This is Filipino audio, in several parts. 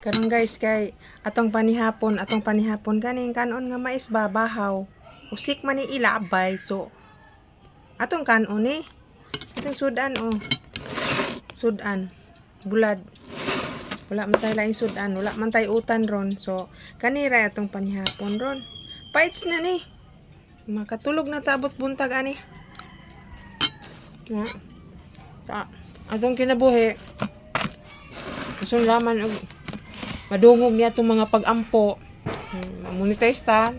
Karon guys kay atong panihapon kaning kanon nga mais babahaw. Usik man ni ilabay so atong kanon ni atong sudan sudan bulad. Wala man tay laing sudan, wala man tay utan ron. So kanira atong panihapon ron. Paits na ni. Makatulog na tabot buntag ani. Atong kinabuhi. Gusto laman og madungog niya itong mga pag-ampo. Monetize ta.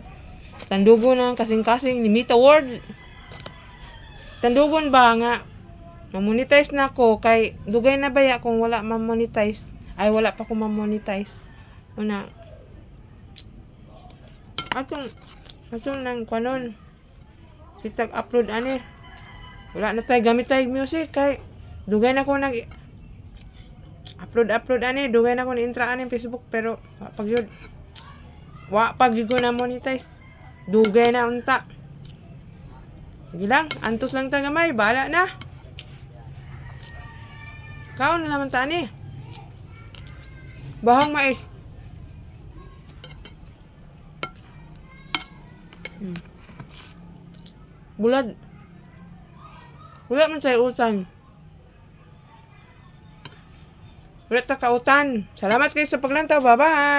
Tandugo na kasing-kasing ni Mita Ward. Tandugon ba nga mamonetize na ko kay dugay na baya kung wala ma-monetize. Ay wala pa ko ma-monetize. Una atong nang kanon sitag upload ani. Wala na tay gamit tay music kay dugay na ko nag upload ani, dugay na ko ni-intra ani Facebook pero wa pag yun ko na monetize. Dugay na unta. Sige lang, antos lang ta gamay, bala na. Kaon na naman ta ni. Bahang mais. Bulad. Wala man say utan. Wala ta kautan. Salamat kayo sa paglantaw. Bye-bye!